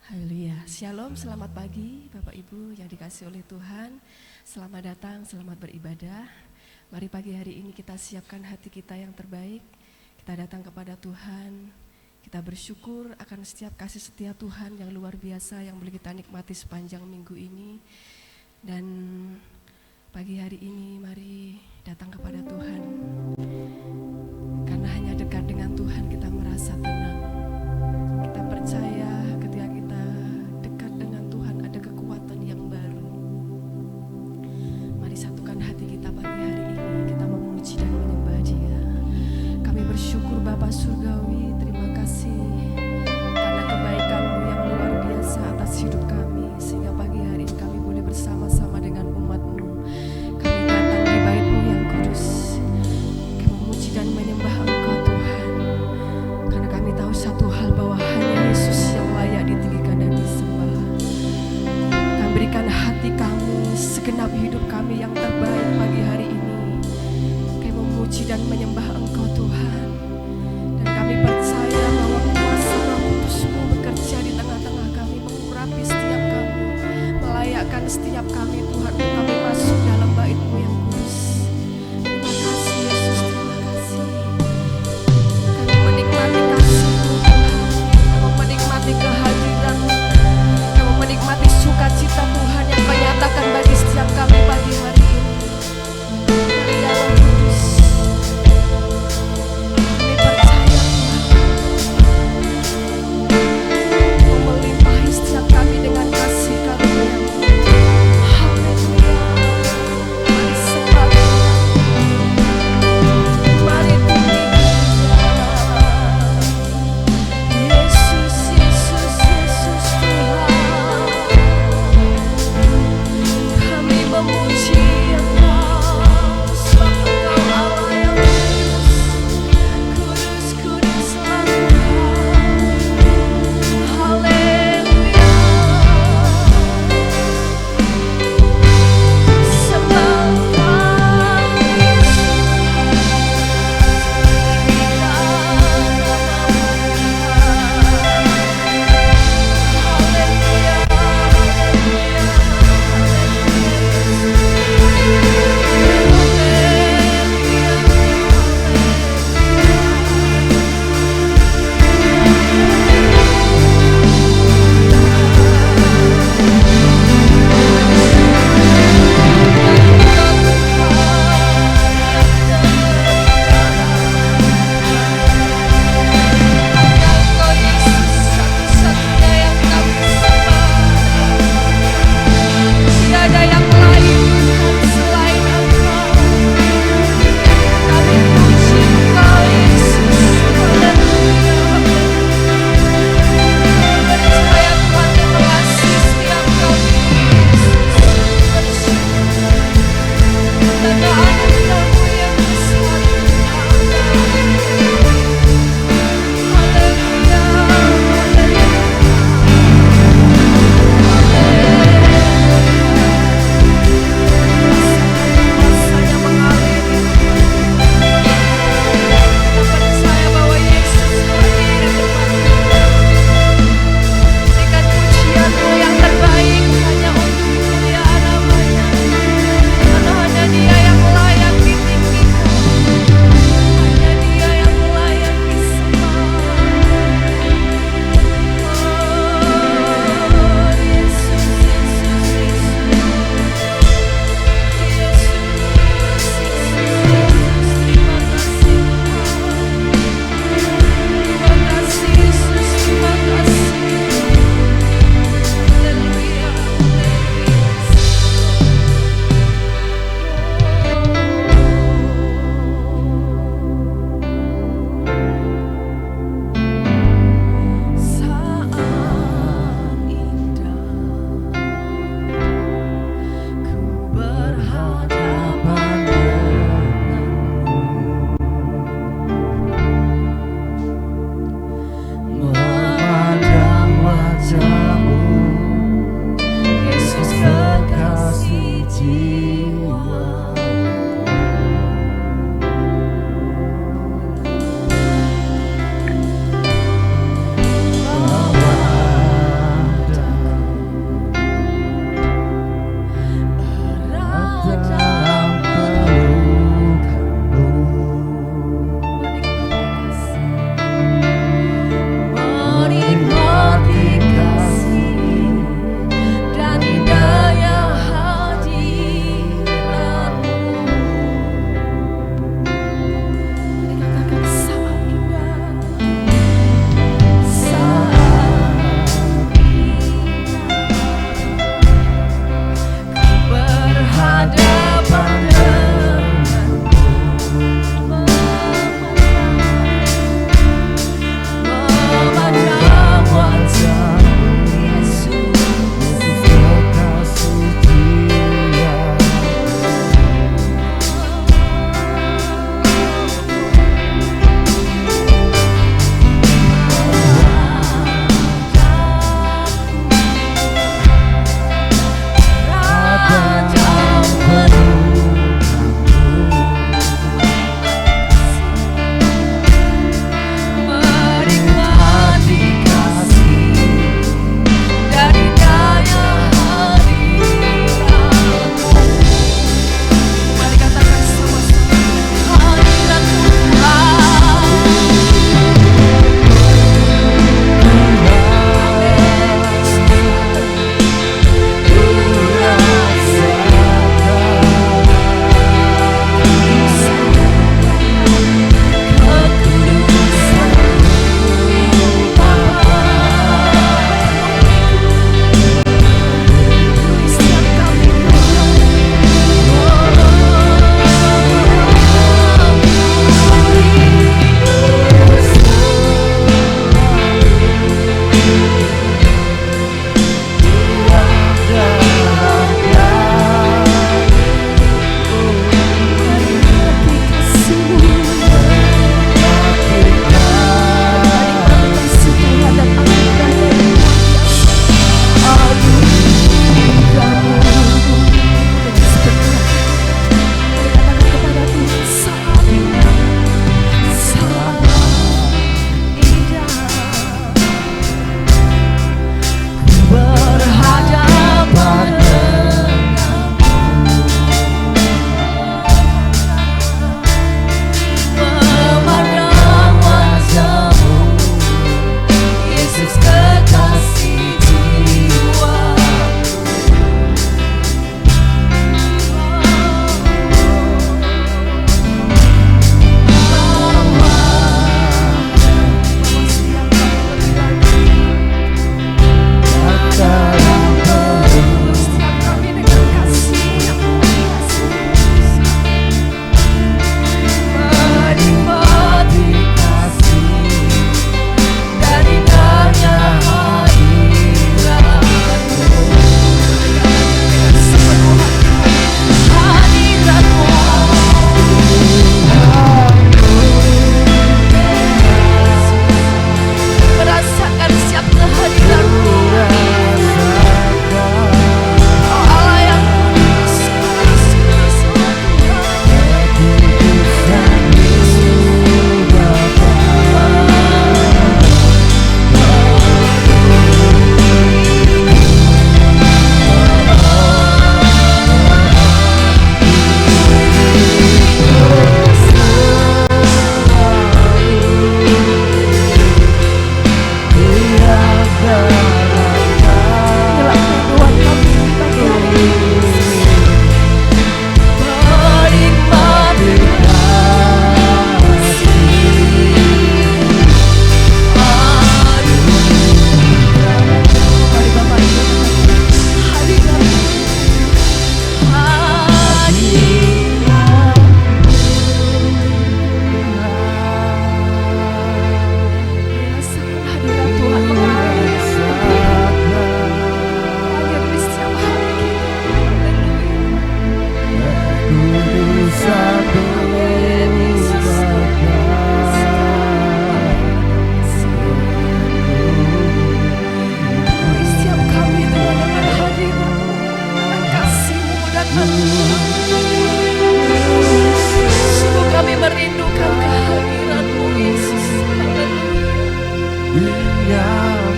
Haleluya. Shalom, selamat pagi Bapak Ibu yang dikasihi oleh Tuhan. Selamat datang, selamat beribadah. Mari pagi hari ini kita siapkan hati kita yang terbaik. Kita datang kepada Tuhan. Kita bersyukur akan setiap kasih setia Tuhan yang luar biasa yang boleh kita nikmati sepanjang minggu ini. Dan pagi hari ini mari datang kepada Tuhan. Karena hanya dekat dengan Tuhan kita merasa tenang. Kita percaya ketika kita dekat dengan Tuhan ada kekuatan yang baru. Mari satukan hati kita pagi hari ini, kita memuji dan menyembah Dia. Kami bersyukur Bapa Surgawi, terima kasih karena kebaikan-Mu yang luar biasa atas hidup kami, sehingga pagi hari ini kami boleh bersama-sama dengan umat-Mu. Kami datang di bait-Mu yang kudus, kami memuji dan menyembah Engkau Tuhan, karena kami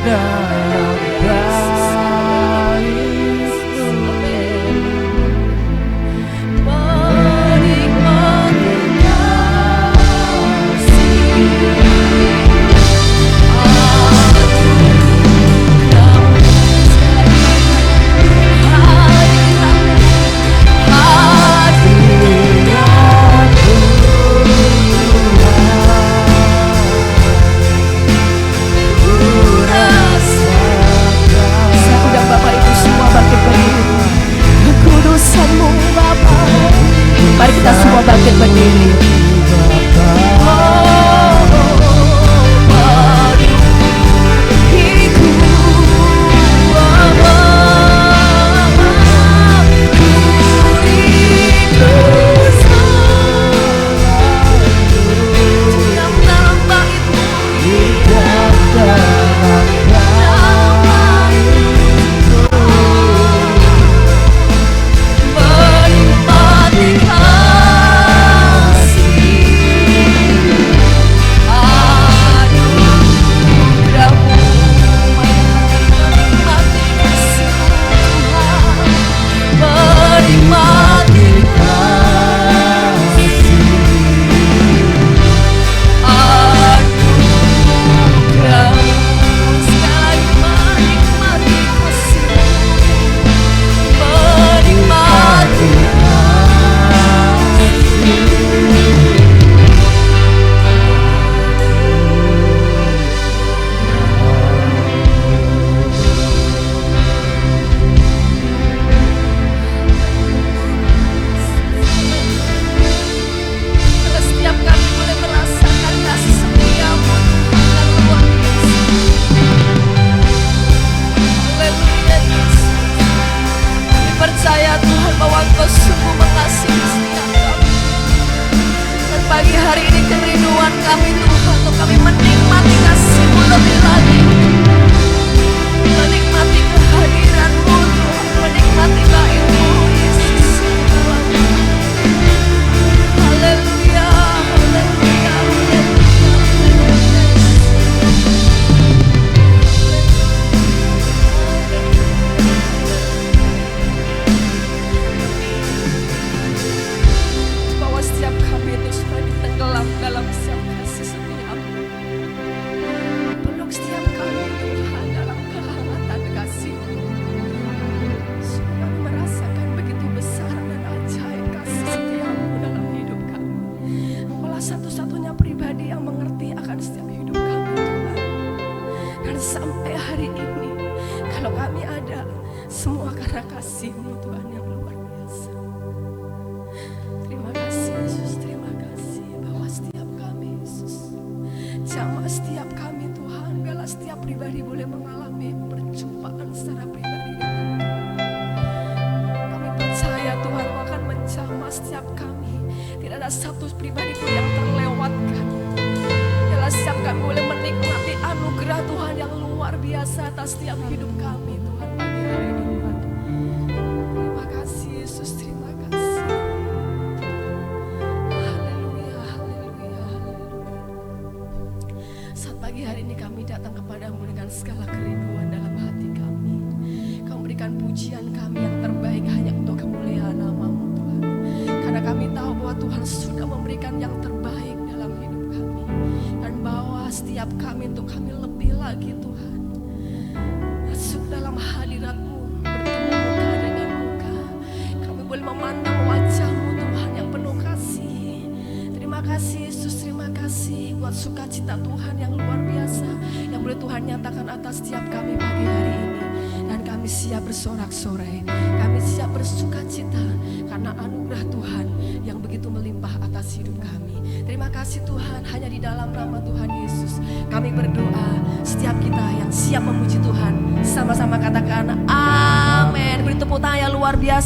dalam baitmu. Mari kita semua bangkit berdiri.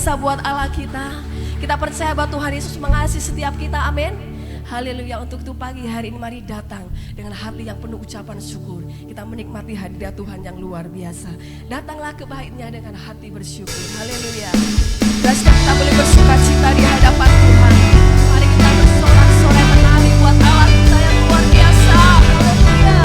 Buat Allah kita percaya bahwa Tuhan Yesus mengasihi setiap kita, amin. Haleluya. Untuk itu pagi hari ini mari datang dengan hati yang penuh ucapan syukur. Kita menikmati hadirat Tuhan yang luar biasa. Datanglah ke baitnya dengan hati bersyukur. Haleluya. Dan kita boleh bersuka cita di hadapan Tuhan. Mari kita bersorak-sorai menari buat Allah kita yang luar biasa. Haleluya.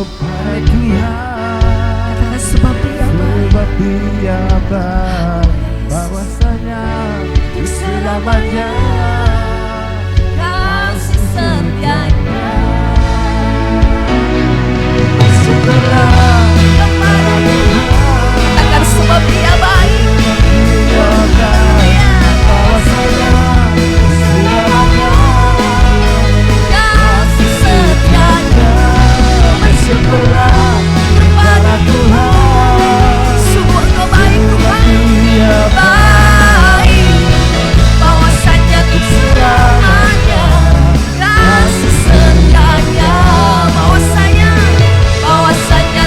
kepada Tuhan. Katakan sebab Dia baik. Sebab Dia baik, bahwasanya selamanya Kasih setianya. Syukurlah kepada Tuhan. Katakan sebab Dia baik. Dia baik, bahwasanya selamanya Kasih setianya. bersyukurlah kepada Tuhan. Sungguh Engkau baik Tuhan. Dia Baik, bahwasanya untuk selamanya. Kasih setianya. Bahwasanya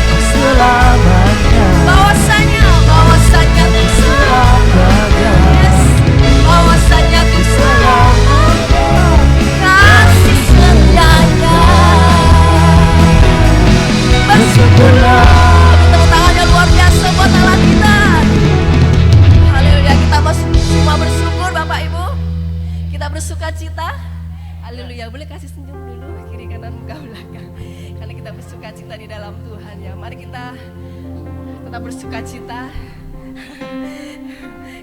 untuk selamanya, bahwasanya untuk selamanya. Yes. Bahwasanya untuk selamanya. Kasih setianya. bersyukurlah. Tepuk tangannya luar biasa buat Allah kita. Haleluya, kita semua bersyukur Bapak Ibu. Kita bersuka cita. Haleluya, boleh kasih senyum dulu kiri kanan muka belakang. Karena kita bersuka cita di dalam Tuhan ya. Mari kita tetap bersuka cita.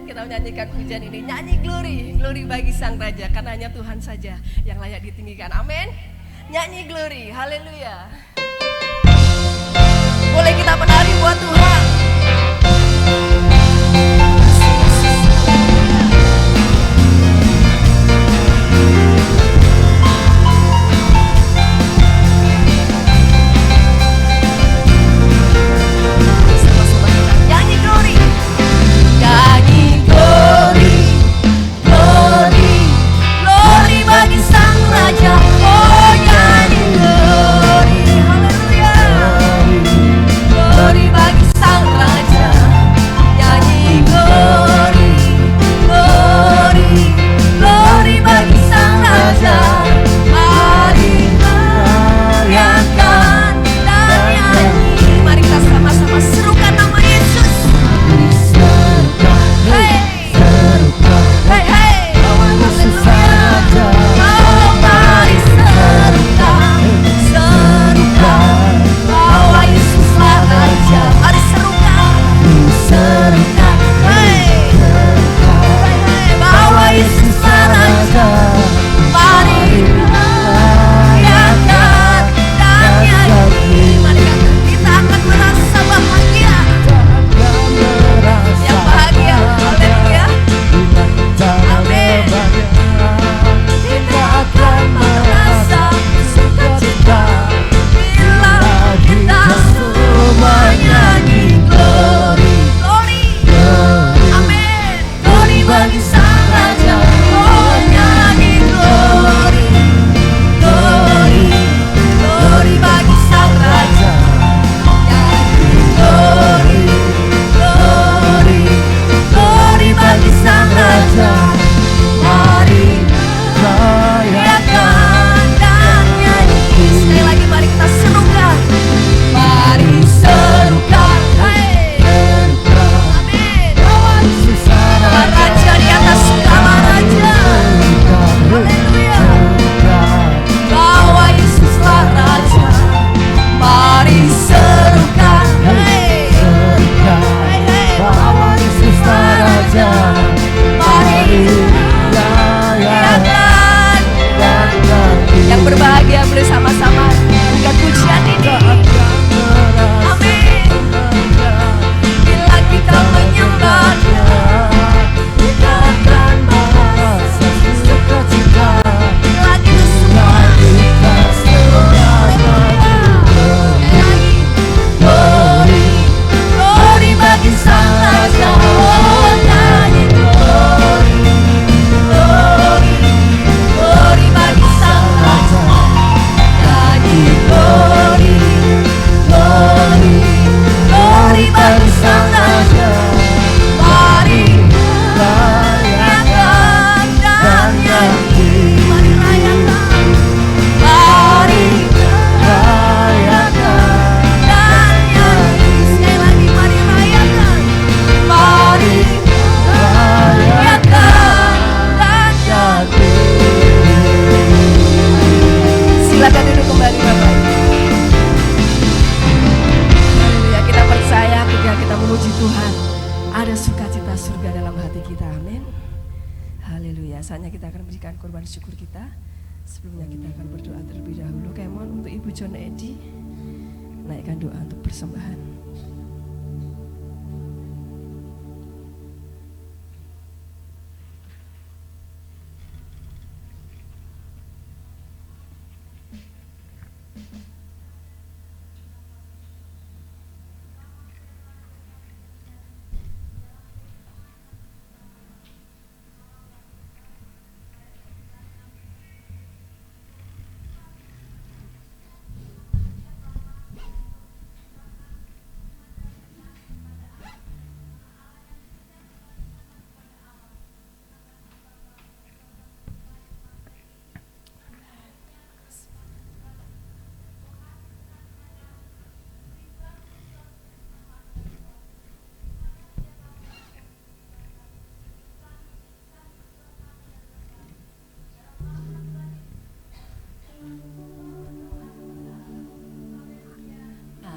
Kita menyanyikan pujian ini. Nyanyi glory, glory bagi Sang Raja. Karena hanya Tuhan saja yang layak ditinggikan. Amin. Nyanyi glory, haleluya. Boleh kita menari buat Tuhan. Sama-sama kita nyanyi glory. Nyanyi glory, glory, glory bagi Sang Raja. Oh nyanyi glory. Biasanya kita akan memberikan korban syukur kita. Sebelumnya kita akan berdoa terlebih dahulu. Kemon untuk Ibu John Edi, naikkan doa untuk persembahan.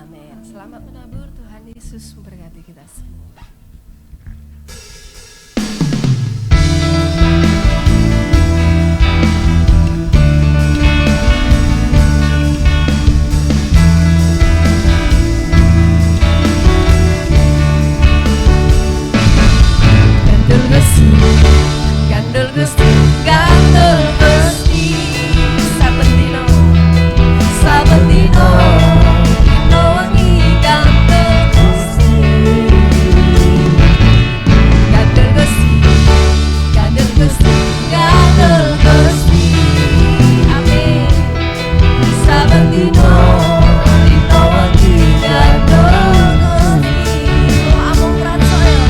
Amin. Selamat menabur, Tuhan Yesus memberkati kita semua. Gandul Gusti, gandul Gusti, Sabendino, Sabendino, Dino wengi gandul Gusti, gandul Gusti, gandul Gusti, gandul Gusti, amin. Sabendino, Dino wengi gandul Gusti, amung pracaya,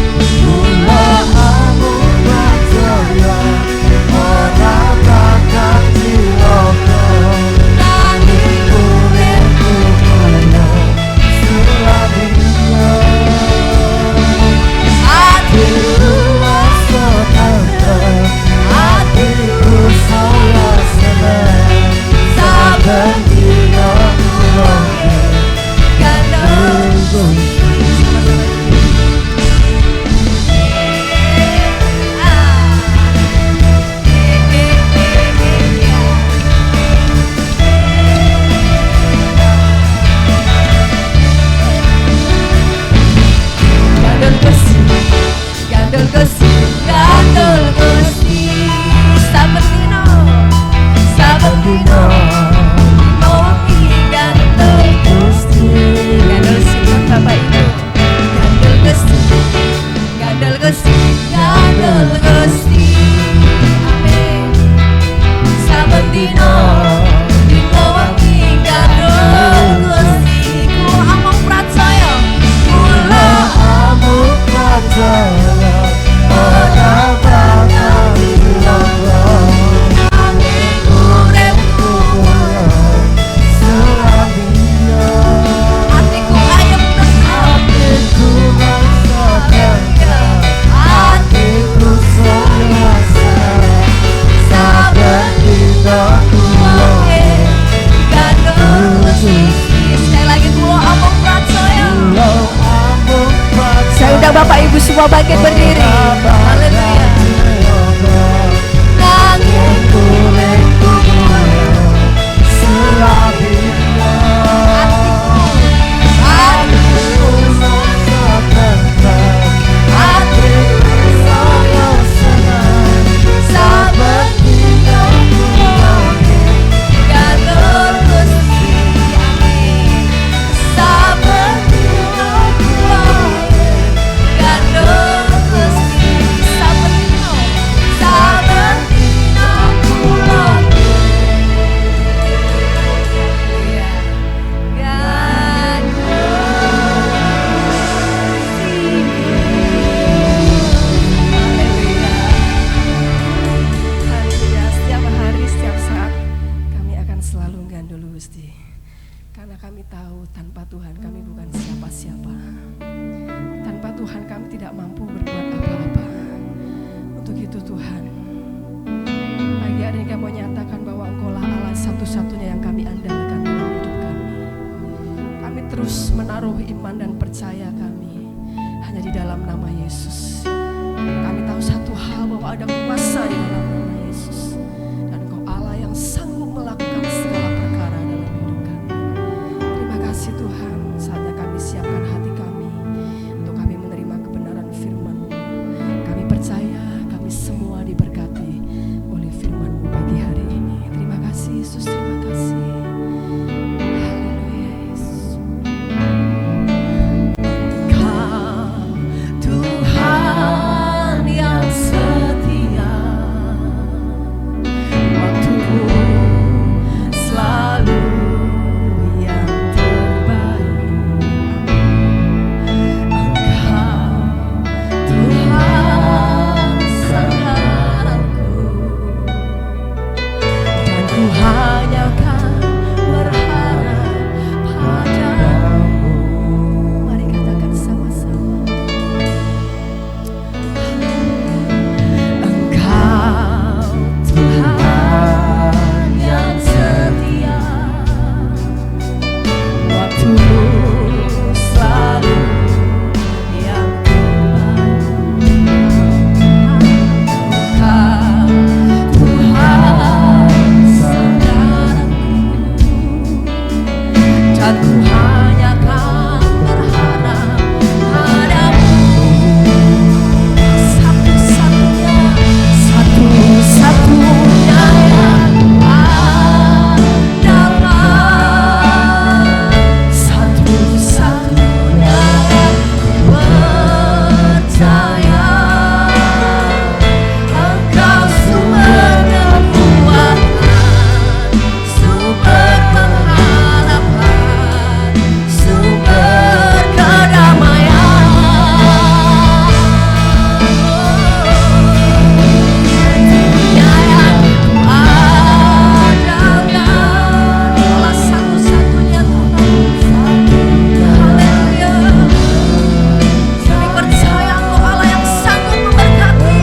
gandul Gusti, gandul Gusti, Sabendino, Sabendino, Dino wengi gandul Gusti, gandul sinten Bapak Ibu, gandul Gusti, gandul Gusti, gandul Gusti, amin. Sabendino, Dino wengi gandul Gusti, kula amung pracaya, kula amung pracaya. Sekali lagi kula amung pracaya. Saya undang Bapak Ibu semua bangkit berdiri. Haleluya. Nanging kulitku selabina, hatiku saya senang, Sabendino gandul Gusti, amin. Sabendino gandul Gusti, Sabendino, Sabendino Haleluya. Setiap hari, setiap saat kami akan selalu gandul Gusti, karena kami tahu tanpa Tuhan kami bukan siapa-siapa. Tanpa Tuhan kami tidak mampu berbuat apa-apa. Untuk itu Tuhan, pagi hari ini kami mau nyatakan bahwa Engkaulah Allah satu-satunya yang kami andalkan dalam hidup kami. Kami terus menaruh iman dan percaya kami hanya di dalam nama Yesus. Kami tahu satu hal bahwa ada kuasa di dalam nama Yesus. Dan Engkau Allah yang sanggup melakukan segala perkara dalam hidup kami. Terima kasih Tuhan, saatnya kami siapkan hati kami untuk kami menerima kebenaran firman-Mu. Kami percaya kami semua diberkati oleh firman-Mu pagi hari ini. Terima kasih Yesus, terima kasih. Haleluya Yesus. Engkau Tuhan yang setia, waktu-Mu selalu yang terbaik. Engkau Tuhan sandaranku, dan ku hanya kan berharap padamu. Mari katakan sama-sama. Engkau Tuhan yang setia, waktu-Mu selalu yang terbaik. Engkau Tuhan sandaranku, dan ku hanya kan berharap padamu. Satu-satunya yang andalan, satu-satunya yang percaya. Engkau sumber kekuatan, sumber pengharapan, sumber kedamaian. Dunia yang kuandalkan, Kaulah satu-satunya Tuhan. Haleluya. Kami percaya Engkau Allah yang sanggup memberkati.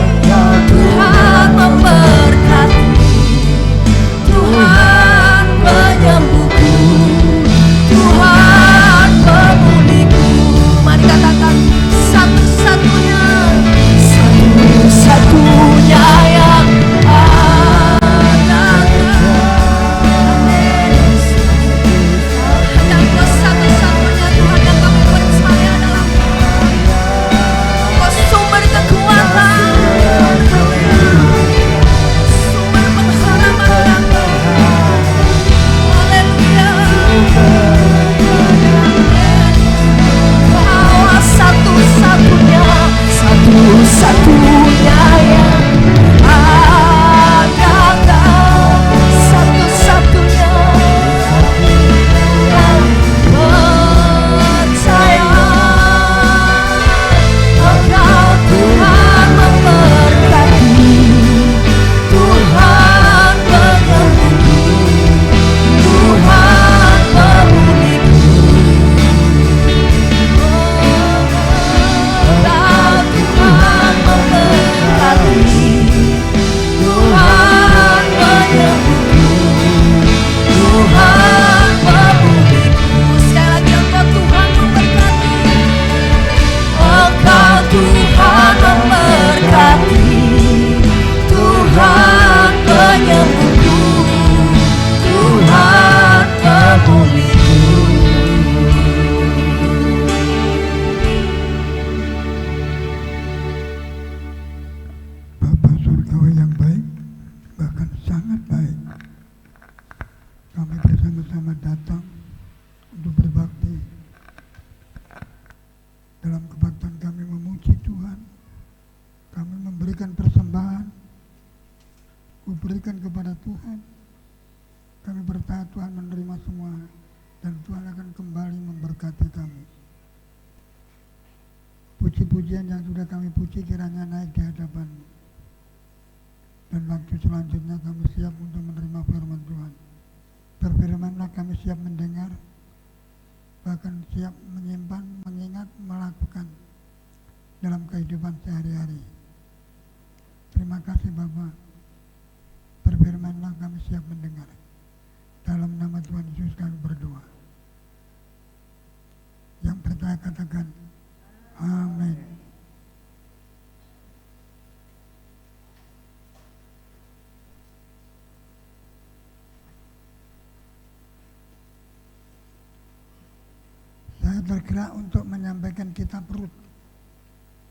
Tuhan memberkati, Tuhan penyembuhku, Tuhan pemulihku. Mari katakan satu-satunya yang andalan. Hanya Engkau satu-satunya Tuhan yang kami percaya dalam hidup. Engkau sumber kekuatan, sumber pengharapan kami. Haleluya. Kaulah satu-satunya yang andalan, satu-satunya yang percaya. Engkau Tuhan memberkati, Tuhan penyembuhku, Tuhan pemulihku. Engkau Tuhan memberkati, Tuhan penyembuhku, Tuhan pemulihku. Sekali lagi Engkau Tuhan memberkati, Engkau Tuhan memberkati, Tuhan penyembuhku, Tuhan pemulihku. Bapa Surgawi yang baik, bahkan sangat baik. Kami bersama-sama datang untuk berbakti. Dalam kebaktian kami memuji Tuhan, kami memberikan persembahan, kuberikan kepada Tuhan. Kami berkata Tuhan menerima semua, dan Tuhan akan kembali memberkati kami. Puji-pujian yang sudah kami puji kiranya naik di hadapan-Mu. Dan waktu selanjutnya kami siap untuk menerima firman Tuhan. Berfirmanlah, kami siap mendengar, bahkan siap menyimpan, mengingat, melakukan dalam kehidupan sehari-hari. Terima kasih Bapa. Berfirmanlah, kami siap mendengar. Dalam nama Tuhan Yesus kami berdoa. Yang percaya katakan amin. Saya bergerak untuk menyampaikan kitab Rut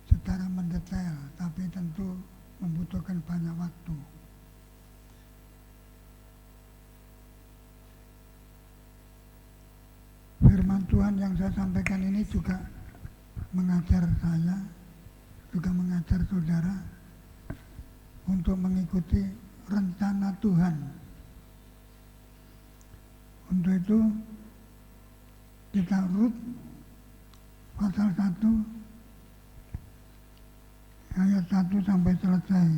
secara mendetail, tapi tentu membutuhkan banyak waktu. Firman Tuhan yang saya sampaikan ini juga mengajar saya, juga mengajar saudara untuk mengikuti rencana Tuhan. Untuk itu kita Rut pasal 1 ayat 1 sampai selesai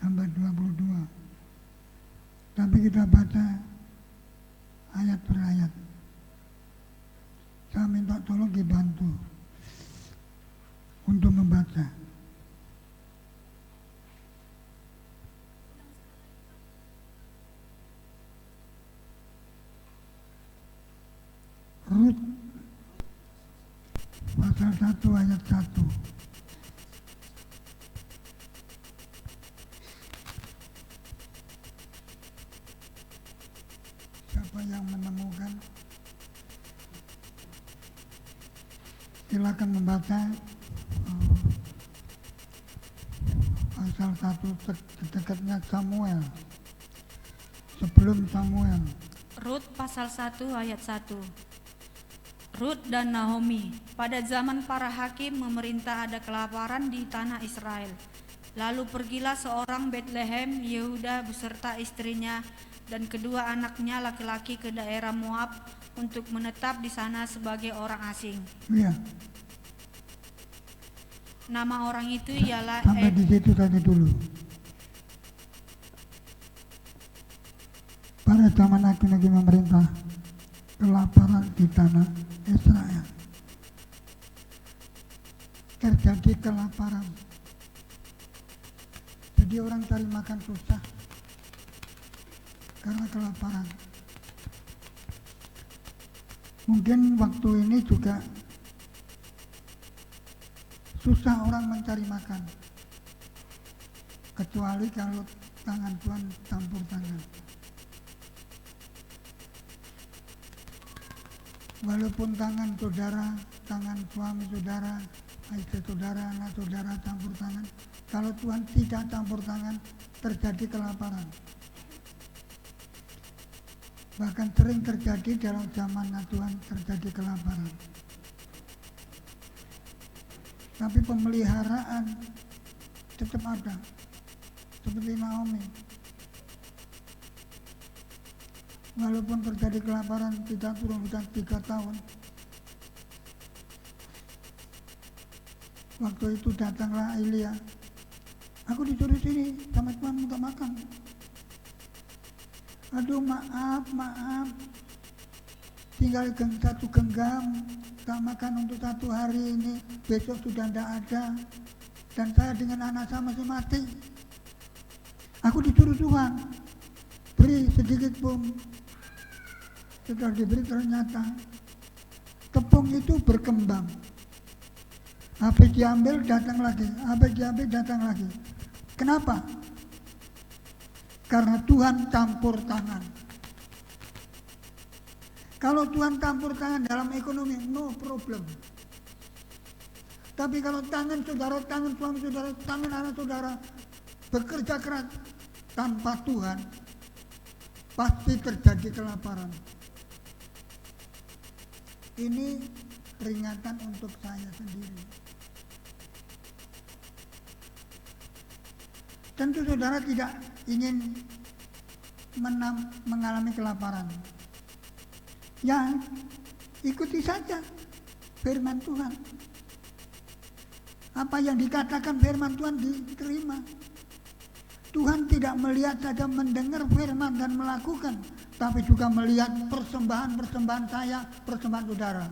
sampai 22. Tapi kita baca ayat per ayat. Saya minta tolong dibantu untuk membaca. Rut pasal 1 ayat 1. Siapa yang menemukan? Silakan membaca pasal 1 dekatnya Samuel. Sebelum Samuel. Rut pasal 1 ayat 1. Rut dan Naomi. Pada zaman para hakim memerintah ada kelaparan di tanah Israel. Lalu pergilah seorang Betlehem Yehuda beserta istrinya dan kedua anaknya laki-laki ke daerah Moab untuk menetap di sana sebagai orang asing. Iya. Nama orang itu ialah Sampai di situ saja dulu. Pada zaman hakim-hakim memerintah, kelaparan di tanah Israel. Terjadi kelaparan. Jadi orang cari makan susah karena kelaparan. Mungkin waktu ini juga susah orang mencari makan, kecuali kalau tangan Tuhan campur tangan. Walaupun tangan saudara, tangan suami saudara, istri saudara, anak saudara campur tangan, kalau Tuhan tidak campur tangan, terjadi kelaparan. Bahkan sering terjadi dalam zaman Tuhan terjadi kelaparan. Tapi pemeliharaan tetap ada, seperti Naomi. Walaupun terjadi kelaparan tidak turun hujan 3 tahun. Waktu itu datanglah Elia. Aku disuruh sini sama Tuhan minta makan. Aduh maaf. Tinggal 1 genggam. Tak makan untuk 1 hari ini. Besok sudah tidak ada. Dan saya dengan anak saya masih mati. Aku disuruh Tuhan. Beri sedikit pun. Setelah diberi ternyata tepung itu berkembang. Habis diambil datang lagi, habis diambil datang lagi. Kenapa? Karena Tuhan campur tangan. Kalau Tuhan campur tangan dalam ekonomi, no problem. Tapi kalau tangan saudara, tangan suami saudara, tangan anak saudara bekerja keras tanpa Tuhan, pasti terjadi kelaparan. Ini peringatan untuk saya sendiri. Tentu saudara tidak ingin mengalami kelaparan. Ya, ikuti saja firman Tuhan. Apa yang dikatakan firman Tuhan diterima. Tuhan tidak melihat saja mendengar firman dan melakukan, tapi juga melihat persembahan saya, persembahan saudara.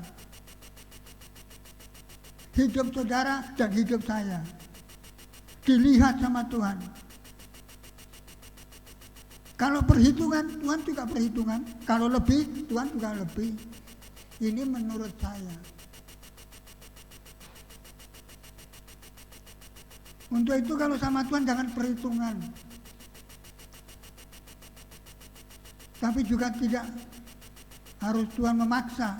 Hidup saudara dan hidup saya dilihat sama Tuhan. Kalau perhitungan, Tuhan juga perhitungan. Kalau lebih, Tuhan juga lebih. Ini menurut saya. Untuk itu kalau sama Tuhan jangan perhitungan. Tapi juga tidak harus Tuhan memaksa.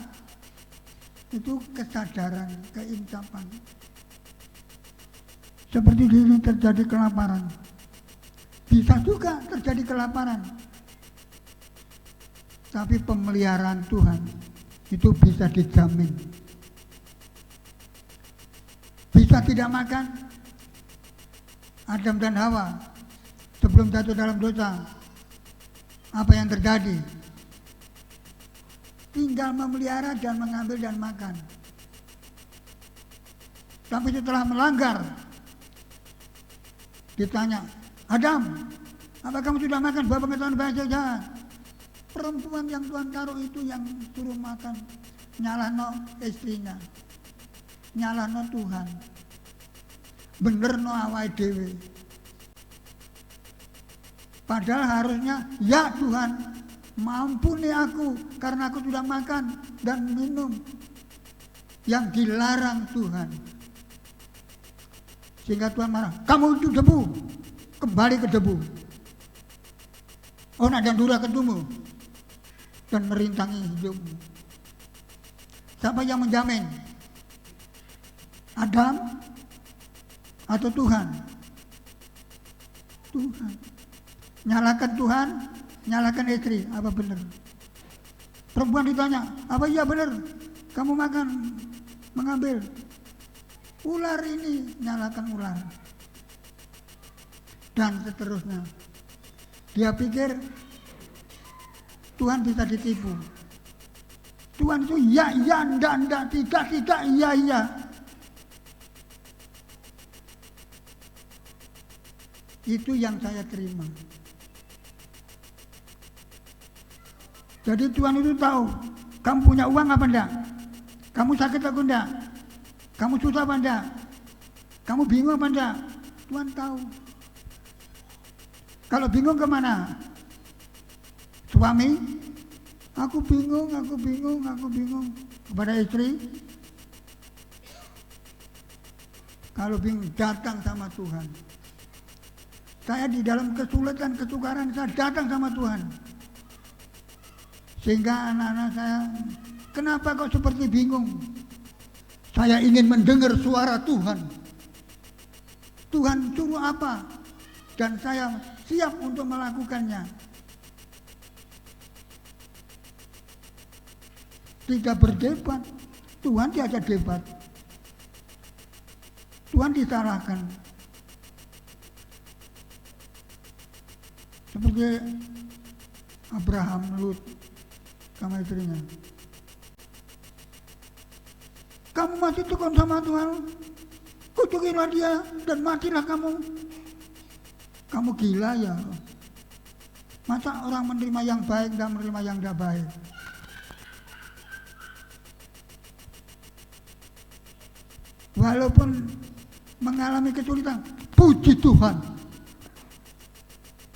Itu kesadaran, keinsapan. Seperti di sini terjadi kelaparan. Bisa juga terjadi kelaparan. Tapi pemeliharaan Tuhan itu bisa dijamin. Bisa tidak makan. Adam dan Hawa sebelum jatuh dalam dosa, apa yang terjadi? Tinggal memelihara dan mengambil dan makan. Tapi setelah melanggar, ditanya, Adam, apa kamu sudah makan buah pengetahuan baik dan jahat? Perempuan yang Tuhan taruh itu yang suruh makan, nyalahno istrinya, nyalahno Tuhan, benerno awake dhewe. Padahal harusnya, ya Tuhan, mampuni aku karena aku sudah makan dan minum yang dilarang Tuhan. Sehingga Tuhan marah, kamu itu debu, kembali ke debu. Onak dan dura ketumu dan merintangi hidupmu. Siapa yang menjamin? Adam atau Tuhan? Tuhan. Nyalakan Tuhan, nyalakan istri, apa benar? Perempuan ditanya, apa iya benar? Kamu makan, mengambil. Ular ini, nyalakan ular. Dan seterusnya. Dia pikir Tuhan bisa ditipu. Tuhan itu ya, enggak, tidak, iya. Itu yang saya terima. Jadi Tuhan itu tahu, kamu punya uang apa enggak? Kamu sakit apa enggak? Kamu susah apa enggak? Kamu bingung apa enggak? Tuhan tahu. Kalau bingung kemana? Suami, aku bingung. Kepada istri, kalau bingung datang sama Tuhan. Saya di dalam kesulitan, kesukaran, saya datang sama Tuhan. Sehingga anak-anak saya, kenapa kok seperti bingung? Saya ingin mendengar suara Tuhan. Tuhan suruh apa? Dan saya siap untuk melakukannya. Tidak berdebat. Tuhan diajak debat. Tuhan disalahkan. Seperti Abraham, Lut, sama istrinya. Kamu masih tekun sama Tuhan, kutukilah dia dan matilah kamu. Kamu gila ya? Masa orang menerima yang baik dan menerima yang tidak baik? Walaupun mengalami kesulitan, puji Tuhan.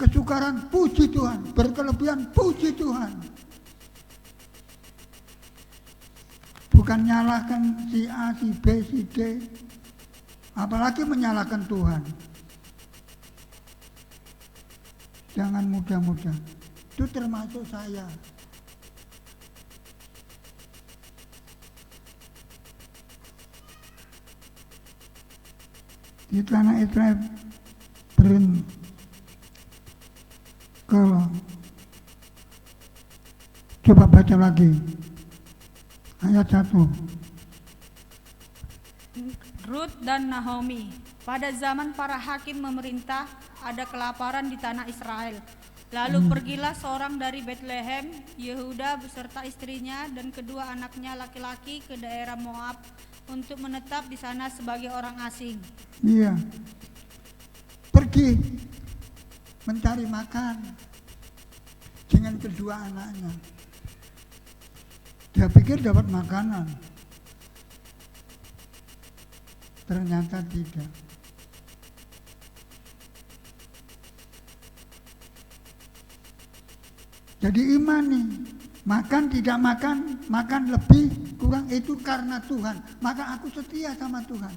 Kesukaran, puji Tuhan. Berkelebihan, puji Tuhan. Bukan nyalahkan si A, si B, si D. Apalagi menyalahkan Tuhan. Jangan mudah-mudah. Itu termasuk saya. Di tanah Israel kalau coba baca lagi ayat 1. Rut dan Naomi. Pada zaman para hakim memerintah, ada kelaparan di tanah Israel. Lalu pergilah seorang dari Bethlehem, Yehuda beserta istrinya dan kedua anaknya laki-laki ke daerah Moab untuk menetap di sana sebagai orang asing. Iya. Pergi mencari makan dengan kedua anaknya. Dia pikir dapat makanan. Ternyata tidak. Jadi imani, makan tidak makan, makan lebih kurang itu karena Tuhan. Maka aku setia sama Tuhan.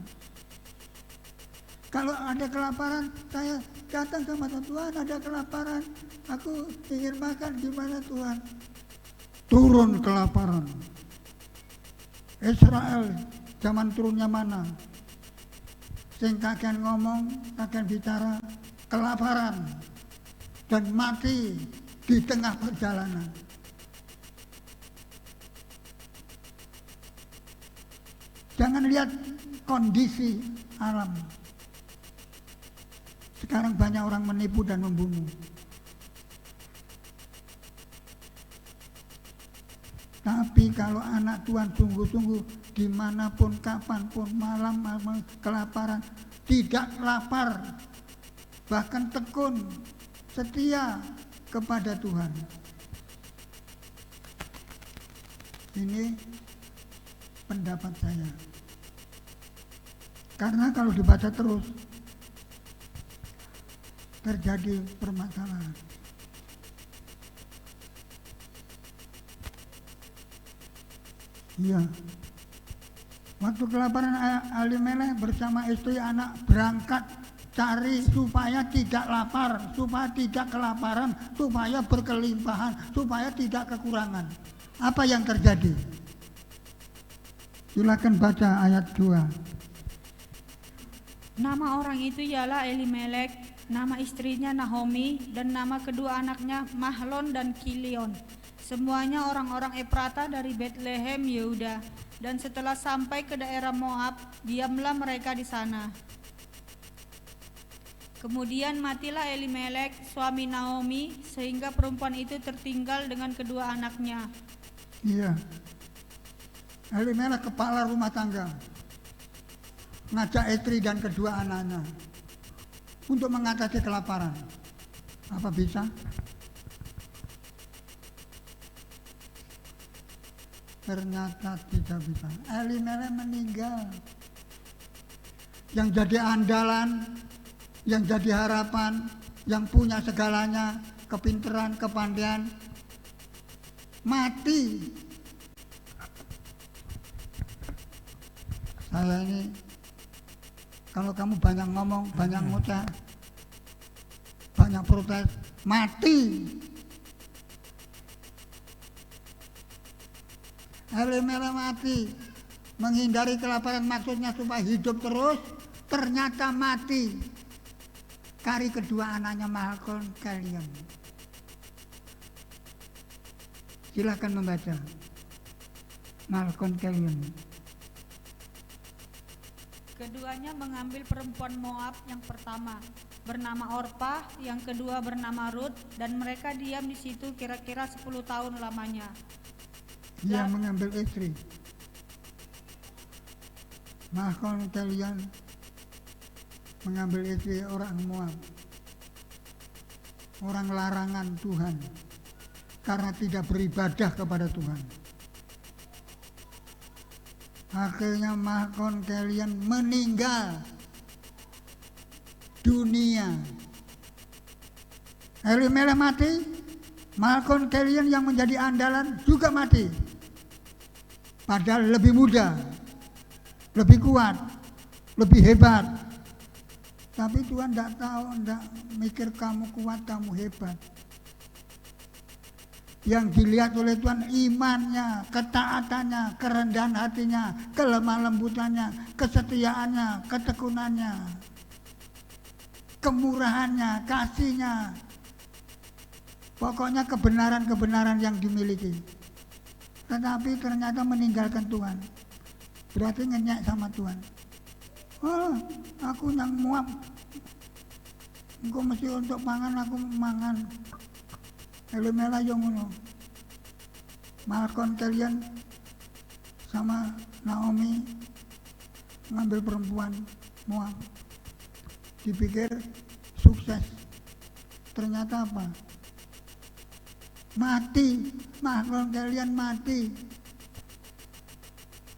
Kalau ada kelaparan, saya datang sama Tuhan, ada kelaparan, aku ingin makan, gimana Tuhan? turun kelaparan. Israel zaman turunnya mana? Sing kakean ngomong, kakean bicara, kelaparan dan mati di tengah perjalanan. Jangan lihat kondisi alam. Sekarang banyak orang menipu dan membunuh. Tapi kalau anak Tuhan sungguh-sungguh dimanapun, kapanpun, malam kelaparan, tidak lapar, bahkan tekun, setia kepada Tuhan. Ini pendapat saya. Karena kalau dibaca terus, terjadi permasalahan. Iya. Waktu kelaparan Elimelek bersama istri anak berangkat cari supaya tidak lapar, supaya tidak kelaparan, supaya berkelimpahan, supaya tidak kekurangan. Apa yang terjadi? Silakan baca ayat 2. Nama orang itu ialah Elimelek, nama istrinya Naomi, dan nama kedua anaknya Mahlon dan Kilion. Semuanya orang-orang Efrata dari Betlehem, Yehuda. Dan setelah sampai ke daerah Moab, diamlah mereka di sana. Kemudian matilah Elimelek, suami Naomi, sehingga perempuan itu tertinggal dengan kedua anaknya. Iya. Elimelek kepala rumah tangga. Ngajak istri dan kedua anaknya untuk mengatasi kelaparan. Apa bisa? Ternyata tidak bisa. Elimelek meninggal. Yang jadi andalan, yang jadi harapan, yang punya segalanya, kepintaran, kepandaian, mati. Saya ini, kalau kamu banyak ngomong, banyak ngoceh, banyak protes, mati. Elimelek mati, menghindari kelaparan maksudnya supaya hidup terus, ternyata mati. Kari kedua anaknya Mahlon Kilion. Silakan membaca Mahlon Kilion. Keduanya mengambil perempuan Moab yang pertama bernama Orpah, yang kedua bernama Rut, dan mereka diam di situ kira-kira 10 tahun lamanya. Dia mengambil istri. Mahlon Kilion mengambil istri orang Moab, orang larangan Tuhan, karena tidak beribadah kepada Tuhan. Akhirnya Mahlon Kilion meninggal dunia. Elimelek mati, Mahlon Kilion yang menjadi andalan juga mati. Padahal lebih muda, lebih kuat, lebih hebat. Tapi Tuhan tidak tahu, tidak mikir kamu kuat, kamu hebat. Yang dilihat oleh Tuhan imannya, ketaatannya, kerendahan hatinya, kelemah lembutannya, kesetiaannya, ketekunannya, kemurahannya, kasihnya. Pokoknya kebenaran-kebenaran yang dimiliki. Tetapi ternyata meninggalkan Tuhan. Berarti ngenyek sama Tuhan. Oh, aku yang muap. Engkau mesti untuk mangan, aku mangan. Elimelek yang ngono. Mahlon Kilion sama Naomi ngambil perempuan Moab. Dipikir sukses. Ternyata apa? Mati. Mahlon Kilion mati.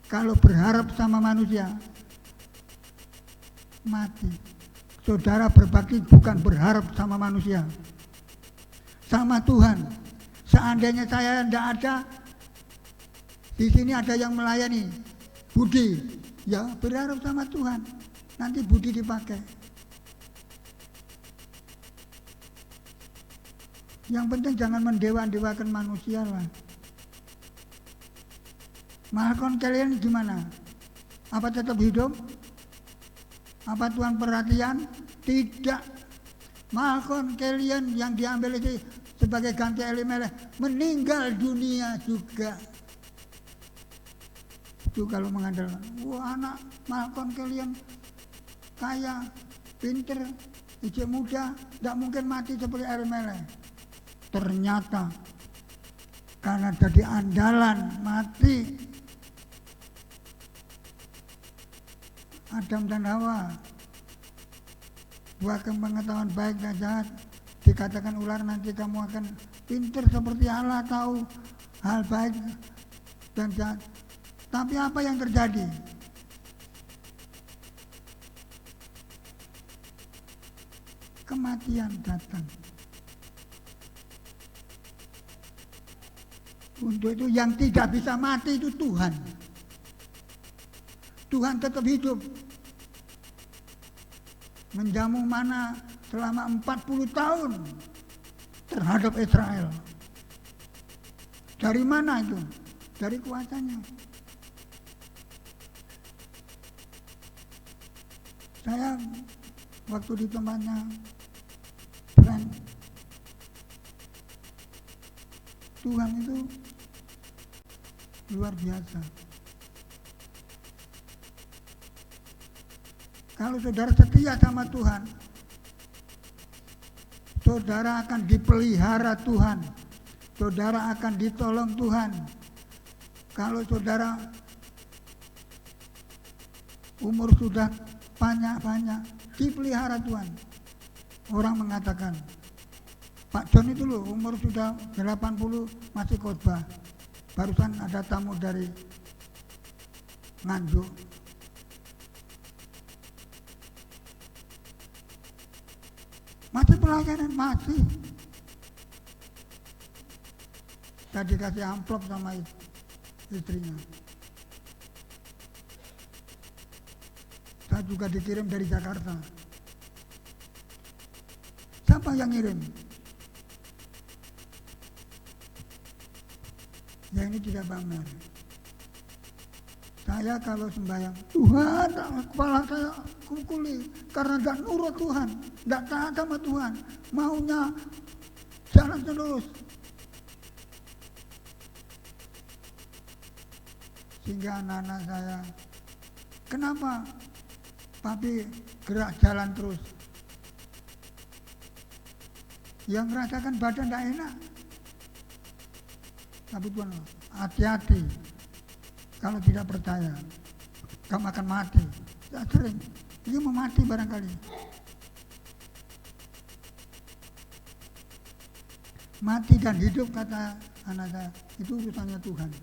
Kalau berharap sama manusia, mati. Saudara berbakti bukan berharap sama manusia, sama Tuhan. Seandainya saya tidak ada, di sini ada yang melayani, budi, ya berharap sama Tuhan. Nanti budi dipakai. Yang penting jangan mendewa-dewakan manusia lah. Malcolm kalian gimana? Apa tetap hidup? Apa Tuhan perhatian? Tidak. Malcolm kalian yang diambil itu sebagai ganti Elimelech meninggal dunia juga. Itu kalau mengandalkan, wah anak Malcolm kalian kaya, pinter, ijek muda, tidak mungkin mati seperti Elimelech. Ternyata karena jadi andalan mati. Adam dan Hawa, buah pengetahuan baik dan jahat, dikatakan ular nanti kamu akan pintar seperti Allah, tahu hal baik dan jahat. Tapi apa yang terjadi? Kematian datang. Untuk itu yang tidak bisa mati itu Tuhan. Tuhan tetap hidup. Menjamu mana selama 40 tahun terhadap Israel. Dari mana itu? Dari kuasanya. Saya waktu di tempatnya friend, Tuhan itu luar biasa. Kalau saudara setia sama Tuhan, saudara akan dipelihara Tuhan, saudara akan ditolong Tuhan. Kalau saudara umur sudah banyak-banyak, dipelihara Tuhan. Orang mengatakan, Pak John itu loh umur sudah 80 masih khotbah. Barusan ada tamu dari Nganjuk. Masih pelayanan, masih. Tadi kasih amplop sama istrinya. Saya juga dikirim dari Jakarta. Siapa yang ngirim? Ya ini tidak pamer. Saya kalau sembahyang, Tuhan, kepala saya kukuli karena tidak nurut Tuhan, tidak taat sama Tuhan, maunya jalan terus. Sehingga anak-anak saya, kenapa Papi gerak jalan terus? Yang merasakan badan tidak enak. Tapi Tuhan, hati-hati. Kalau tidak percaya, kamu akan mati. Tidak sering, dia mau mati barangkali. Mati dan hidup kata anak saya, itu urusannya Tuhan.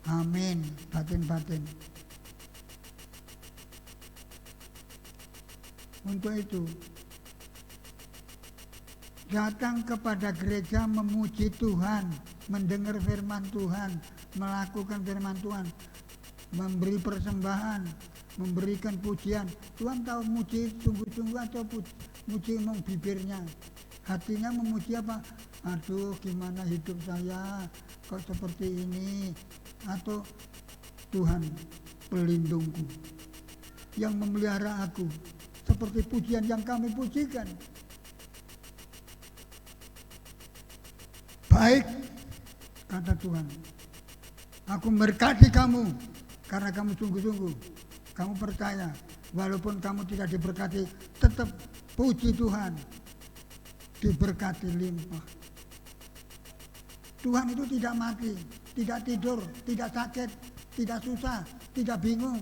Amin, batin-batin. Untuk itu, datang kepada gereja memuji Tuhan, mendengar firman Tuhan, melakukan firman Tuhan, memberi persembahan, memberikan pujian. Tuhan tahu muji sungguh-sungguh atau muji emang bibirnya. Hatinya memuji apa? Aduh, gimana hidup saya kok seperti ini? Atau Tuhan pelindungku yang memelihara aku, seperti pujian yang kami pujikan. Baik, kata Tuhan, aku memberkati kamu karena kamu sungguh-sungguh, kamu percaya, walaupun kamu tidak diberkati, tetap puji Tuhan, diberkati limpah. Tuhan itu tidak mati, tidak tidur, tidak sakit, tidak susah, tidak bingung.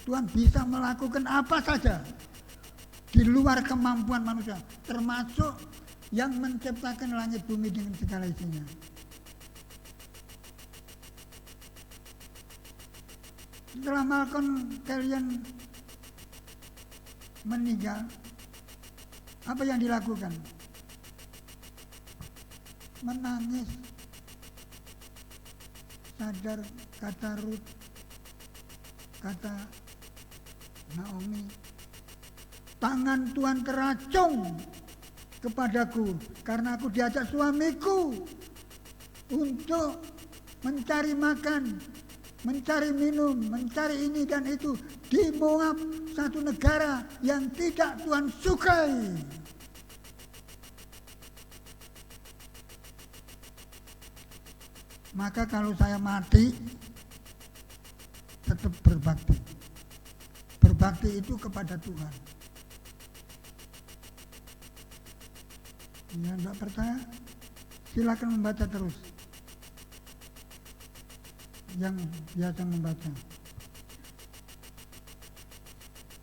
Tuhan bisa melakukan apa saja di luar kemampuan manusia, termasuk yang menciptakan langit bumi dengan segala isinya. Setelah Malcolm kalian meninggal, apa yang dilakukan? Menangis. Sadar kata Ruth, kata Naomi, tangan Tuhan teracung kepadaku karena aku diajak suamiku untuk mencari makan, mencari minum, mencari ini dan itu di Moab, satu negara yang tidak Tuhan sukai. Maka kalau saya mati, tetap berbakti. Berbakti itu kepada Tuhan. Ya, enggak percaya? Silakan membaca terus. Yang biasa membaca.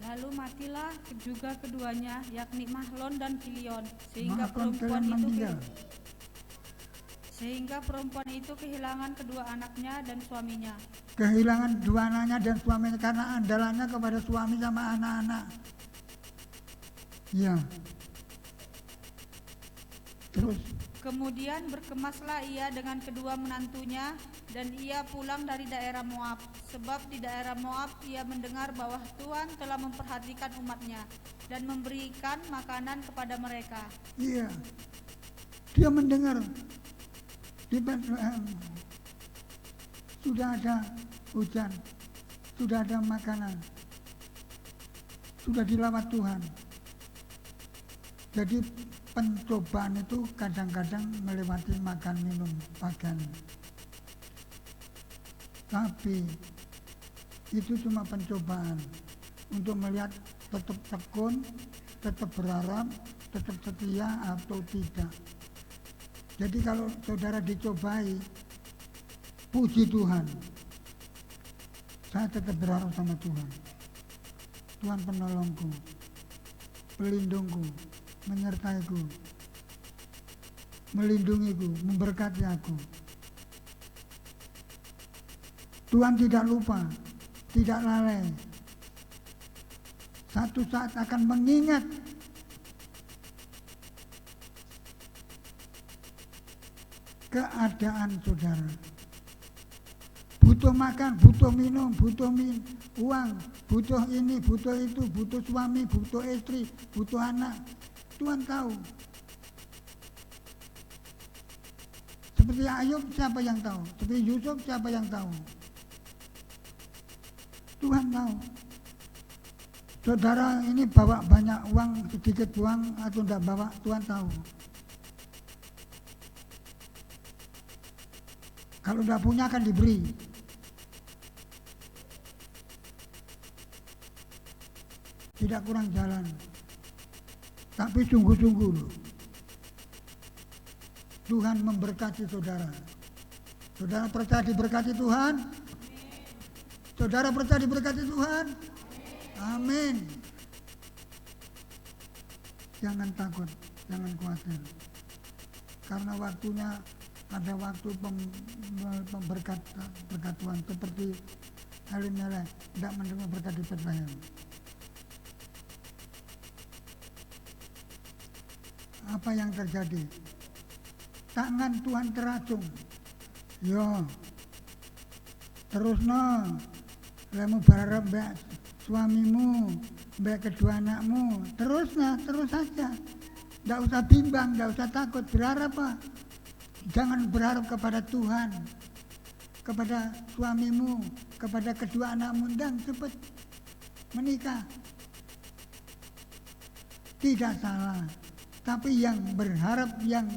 Lalu matilah juga keduanya, yakni Mahlon dan Kilion, sehingga Mahlon perempuan kalian itu meninggal. sehingga perempuan itu kehilangan kedua anaknya dan suaminya. Kehilangan dua anaknya dan suaminya karena andalannya kepada suami sama anak-anak. Ya. Terus Kemudian berkemaslah ia dengan kedua menantunya, dan ia pulang dari daerah Moab, sebab di daerah Moab ia mendengar bahwa Tuhan telah memperhatikan umatnya dan memberikan makanan kepada mereka. iya. Dia mendengar di Bethlehem sudah ada hujan, sudah ada makanan, sudah dilawat Tuhan. Jadi pencobaan itu kadang-kadang melewati makan minum pakaian. Tapi itu cuma pencobaan untuk melihat tetap tekun, tetap berharap, tetap setia atau tidak. Jadi kalau saudara dicobai, puji Tuhan. Saya tetap berharap sama Tuhan. Tuhan penolongku, pelindungku, menyertaiku, melindungiku, memberkati aku. Tuhan tidak lupa, tidak lalai. Satu saat akan mengingat keadaan saudara. Butuh makan, butuh minum, butuh uang, butuh ini, butuh itu, butuh suami, butuh istri, butuh anak. Tuhan tahu. Seperti Ayub, siapa yang tahu? Seperti Yusuf, siapa yang tahu? Tuhan tahu. Saudara ini bawa banyak uang, sedikit uang atau tidak bawa, Tuhan tahu. Kalau tidak punya akan diberi. Tidak kurang jalan. Tapi sungguh-sungguh loh. Tuhan memberkati saudara. Saudara percaya diberkati Tuhan? Saudara percaya diberkati Tuhan? Amin. Jangan takut, jangan khawatir. Karena waktunya ada waktu berkat Tuhan seperti Elimelek tidak menerima berkat di Bethlehem. Apa yang terjadi? Tangan Tuhan teracung. Yo, terus no, lemu berharap mbak suamimu, mbak kedua anakmu, terus saja. Tidak usah bimbang, tidak usah takut. Berharap apa? Jangan berharap kepada Tuhan, kepada suamimu, kepada kedua anakmu, dan cepat menikah. Tidak salah. Tapi yang berharap yang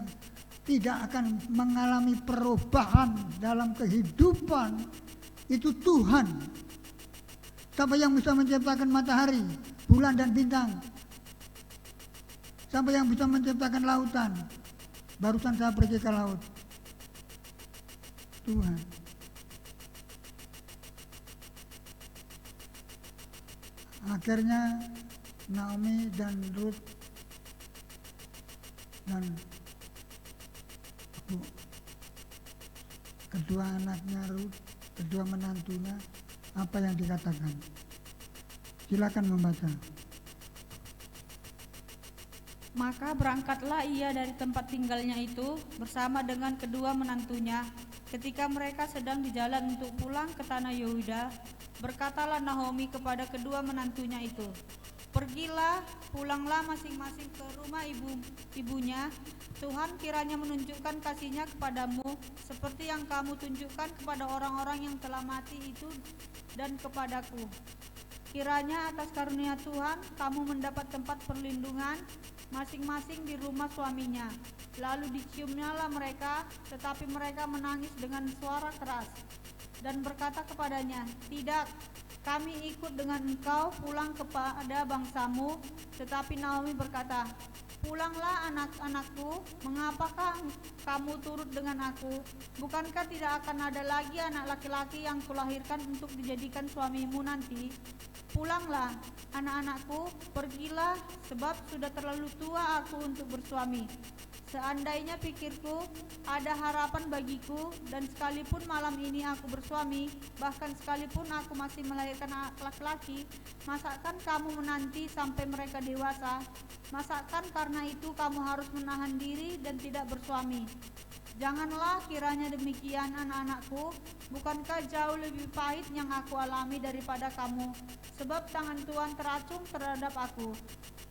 tidak akan mengalami perubahan dalam kehidupan itu Tuhan. Siapa yang bisa menciptakan matahari, bulan dan bintang? Siapa yang bisa menciptakan lautan? Barusan saya pergi ke laut. Tuhan. Akhirnya Naomi dan Ruth dan kedua anaknya Ruth, kedua menantunya, apa yang dikatakan? Silakan membaca. Maka berangkatlah ia dari tempat tinggalnya itu bersama dengan kedua menantunya Ketika mereka sedang di jalan untuk pulang ke tanah Yehuda, berkatalah Naomi kepada kedua menantunya itu, "Pergilah, pulanglah masing-masing ke rumah ibunya. Tuhan kiranya menunjukkan kasih-Nya kepadamu, seperti yang kamu tunjukkan kepada orang-orang yang telah mati itu dan kepadaku. Kiranya atas karunia Tuhan kamu mendapat tempat perlindungan masing-masing di rumah suaminya." Lalu diciumnyalah mereka, tetapi mereka menangis dengan suara keras dan berkata kepadanya, "Tidak, kami ikut dengan engkau pulang kepada bangsamu." Tetapi Naomi berkata, "Pulanglah anak-anakku, mengapakah kamu turut dengan aku? Bukankah tidak akan ada lagi anak laki-laki yang kulahirkan untuk dijadikan suamimu nanti? Pulanglah, anak-anakku, pergilah, sebab sudah terlalu tua aku untuk bersuami. Seandainya pikirku ada harapan bagiku, dan sekalipun malam ini aku bersuami, bahkan sekalipun aku masih melahirkan anak laki-laki, masakan kamu menanti sampai mereka dewasa? Masakan karena itu kamu harus menahan diri dan tidak bersuami? Janganlah kiranya demikian, anak-anakku. Bukankah jauh lebih pahit yang aku alami daripada kamu? Sebab tangan Tuhan teracung terhadap aku."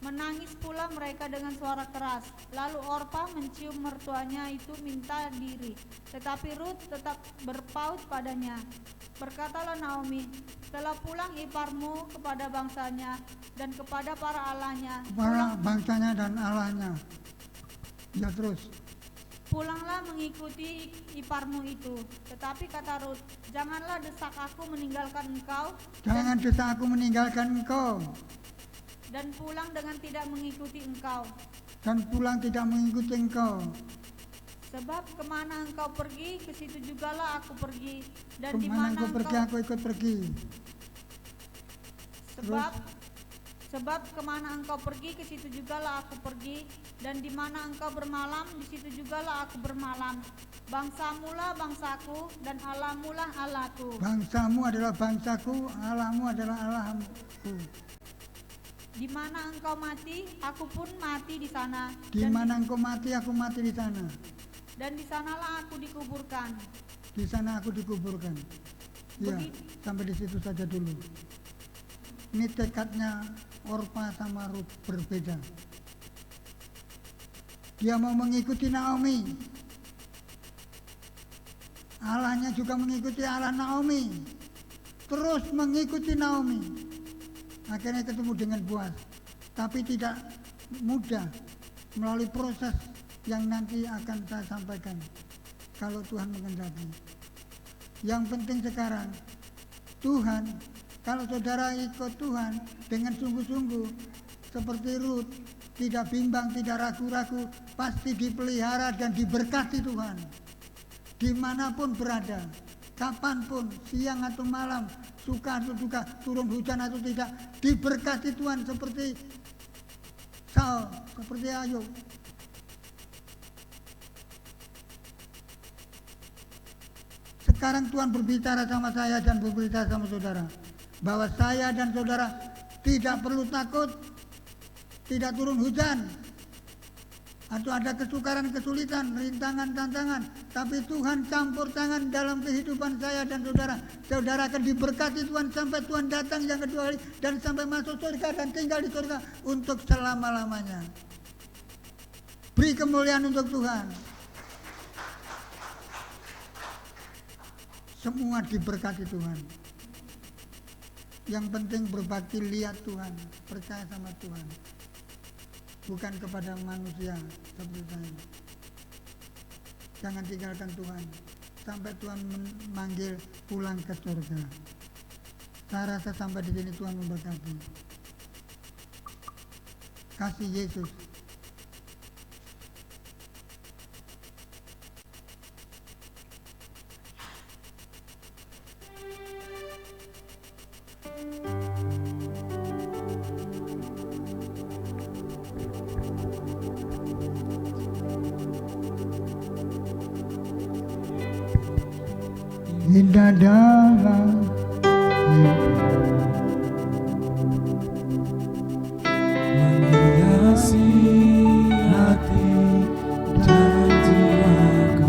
Menangis pula mereka dengan suara keras. Lalu Orpa mencium mertuanya itu minta diri, tetapi Rut tetap berpaut padanya. Berkatalah Naomi, "Telah pulang iparmu kepada bangsanya dan kepada para allahnya." Kepada bangsanya dan Allahnya. Ya terus. "Pulanglah mengikuti iparmu itu." Tetapi kata Rut, "Janganlah desak aku meninggalkan engkau." Jangan desak aku meninggalkan engkau. Dan pulang dengan tidak mengikuti engkau. Dan pulang tidak mengikuti engkau. Sebab kemana engkau pergi, ke situ jugalah aku pergi. Dan di Kemana mana engkau pergi, aku ikut pergi. Sebab kemana engkau pergi, ke situ jugalah aku pergi. Dan di mana engkau bermalam, di situ jugalah aku bermalam. Bangsamulah bangsaku, dan Allahmulah Allahku. Bangsamu adalah bangsaku, Allahmu adalah Allahku. Di mana engkau mati, aku pun mati di sana. Di mana engkau mati, aku mati di sana. Dan di sanalah aku dikuburkan. Di sana aku dikuburkan. Ya, sampai di situ saja dulu. Ini tekadnya Orpa sama Rut berbeda. Dia mau mengikuti Naomi. Allahnya juga mengikuti Allah Naomi. Terus mengikuti Naomi. Akhirnya ketemu dengan Boaz, tapi tidak mudah melalui proses yang nanti akan saya sampaikan kalau Tuhan menghendaki. Yang penting sekarang Tuhan, kalau saudara ikut Tuhan dengan sungguh-sungguh seperti Rut, tidak bimbang, tidak ragu-ragu, pasti dipelihara dan diberkati Tuhan dimanapun berada, kapanpun, siang atau malam, suka atau duka, turun hujan atau tidak, diberkati Tuhan seperti Saul, seperti Ayub. Sekarang Tuhan berbicara sama saya dan berbicara sama saudara, bahwa saya dan saudara tidak perlu takut, tidak turun hujan, atau ada kesukaran, kesulitan, rintangan, tantangan, tapi Tuhan campur tangan dalam kehidupan saya dan saudara. Saudara akan diberkati Tuhan sampai Tuhan datang yang kedua kali dan sampai masuk surga dan tinggal di surga untuk selama-lamanya. Beri kemuliaan untuk Tuhan. Semua diberkati Tuhan. Yang penting berbakti, lihat Tuhan, percaya sama Tuhan. Bukan kepada manusia seperti saya. Jangan tinggalkan Tuhan sampai Tuhan memanggil pulang ke surga. Saya rasa sampai di sini Tuhan memberkati. Kasih Yesus. Indah dalam menghiasi hati dan jiwaku,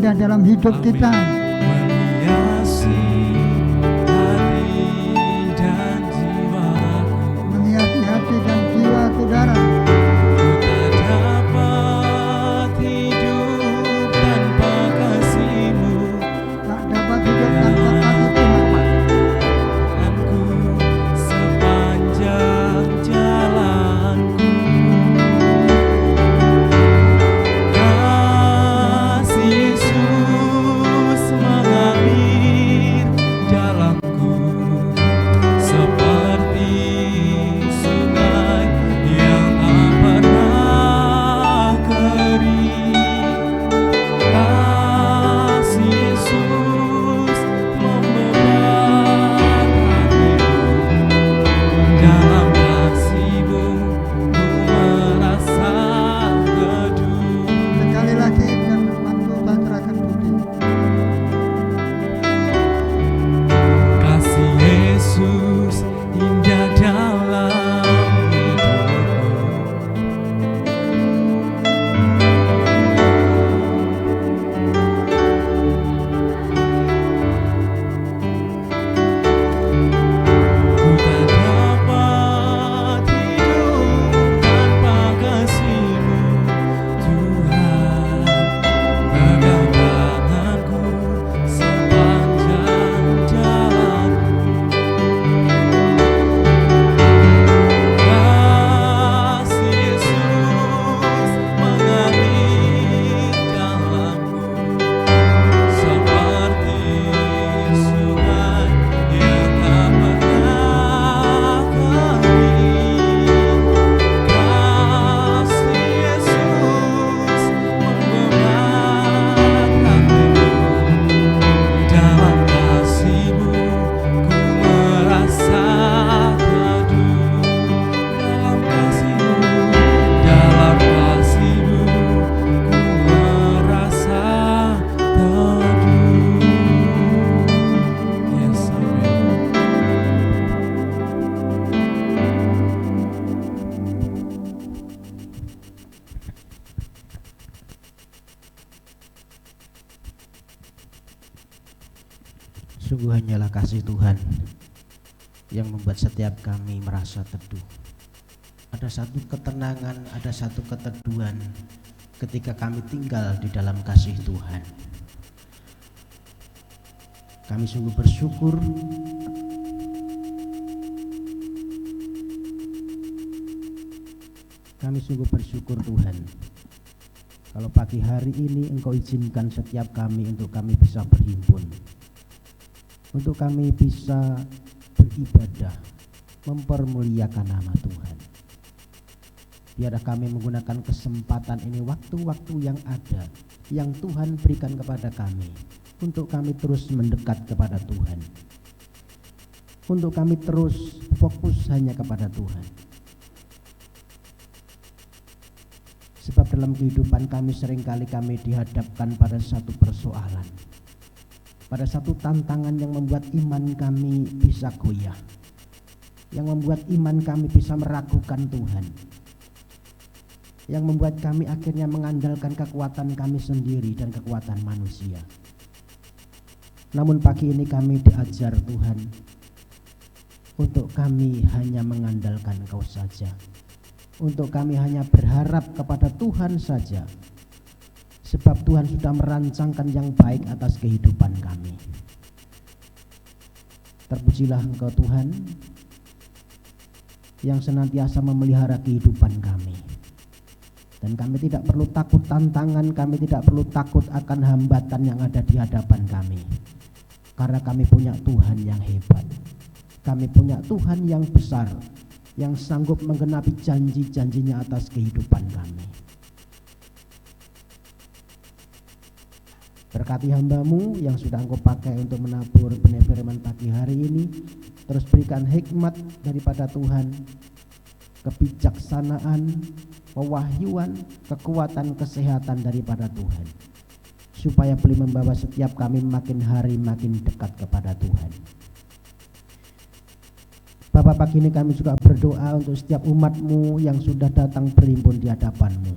ada dalam hidup kita. Menghiasi hati dan jiwaku. Menghiasi hati dan jiwa saudara. Ku tak dapat hidup tanpa kasih-Mu. Tak dapat hidup tanpa kasih Tuhan. Aku sepanjang jalanku. Kasih Yesus mengalir dalamku seperti sungai yang tak pernah kering. Kasih Yesus membebat hatiku. Dalam kasih-Mu ku merasa teduh. Sekali lagi dan waktu tak serahkan budi. Kasih Yesus indah dalam hidupku. Ku tak dapat hidup tanpa kasih-Mu, Tuhan. Peganganku sepanjang jalan. Kasih Yesus mengalir dalamku seperti sungai yang tak pernah kering. Kasih Yesus membebat hatiku. Dalam kasih-Mu ku merasa teduh. Dalam kasih-Mu ku merasa teduh. Yes, amen. Sungguh hanyalah kasih Tuhan yang membuat setiap kami merasa teduh. Ada satu ketenangan, ada satu keteduhan ketika kami tinggal di dalam kasih Tuhan. Kami sungguh bersyukur Tuhan. Kalau pagi hari ini Engkau izinkan setiap kami untuk kami bisa berhimpun, untuk kami bisa beribadah, mempermuliakan nama Tuhan. Biarlah kami menggunakan kesempatan ini, waktu-waktu yang ada, yang Tuhan berikan kepada kami, untuk kami terus mendekat kepada Tuhan, untuk kami terus fokus hanya kepada Tuhan. Sebab dalam kehidupan kami seringkali kami dihadapkan pada satu persoalan, pada satu tantangan yang membuat iman kami bisa goyah, yang membuat iman kami bisa meragukan Tuhan, yang membuat kami akhirnya mengandalkan kekuatan kami sendiri dan kekuatan manusia. Namun pagi ini kami diajar Tuhan untuk kami hanya mengandalkan Engkau saja, untuk kami hanya berharap kepada Tuhan saja, sebab Tuhan sudah merancangkan yang baik atas kehidupan kami. Terpujilah Engkau Tuhan yang senantiasa memelihara kehidupan kami. Dan kami tidak perlu takut tantangan, kami tidak perlu takut akan hambatan yang ada di hadapan kami. Karena kami punya Tuhan yang hebat. Kami punya Tuhan yang besar, yang sanggup menggenapi janji-janjinya atas kehidupan kami. Berkati hamba-Mu yang sudah Engkau pakai untuk menabur benih firman pagi hari ini. Terus berikan hikmat daripada Tuhan, kebijaksanaan, pewahyuan, kekuatan, kesehatan daripada Tuhan, supaya boleh membawa setiap kami makin hari makin dekat kepada Tuhan. Bapa, pagi ini kami juga berdoa untuk setiap umat-Mu yang sudah datang berhimpun di hadapan-Mu.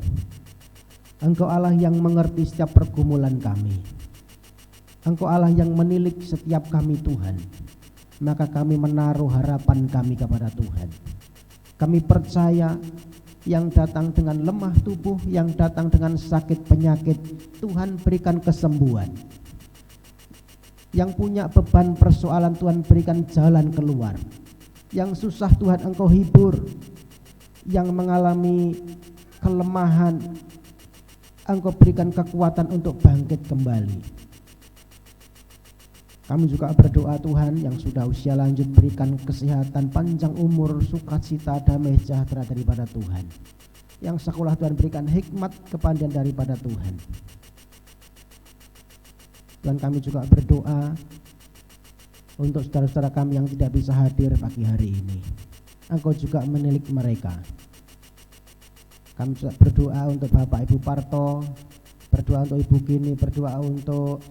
Engkau Allah yang mengerti setiap pergumulan kami. Engkau Allah yang menilik setiap kami Tuhan. Maka kami menaruh harapan kami kepada Tuhan. Kami percaya yang datang dengan lemah tubuh, yang datang dengan sakit penyakit, Tuhan berikan kesembuhan. Yang punya beban persoalan, Tuhan berikan jalan keluar. Yang susah, Tuhan Engkau hibur. Yang mengalami kelemahan, Engkau berikan kekuatan untuk bangkit kembali. Kami juga berdoa Tuhan yang sudah usia lanjut, berikan kesehatan, panjang umur, sukacita, damai sejahtera daripada Tuhan. Yang sekolah Tuhan berikan hikmat, kepandaian daripada Tuhan. Dan kami juga berdoa untuk saudara-saudara kami yang tidak bisa hadir pagi hari ini. Engkau juga menilik mereka. Kami juga berdoa untuk Bapak Ibu Parto, berdoa untuk Ibu Gini, berdoa untuk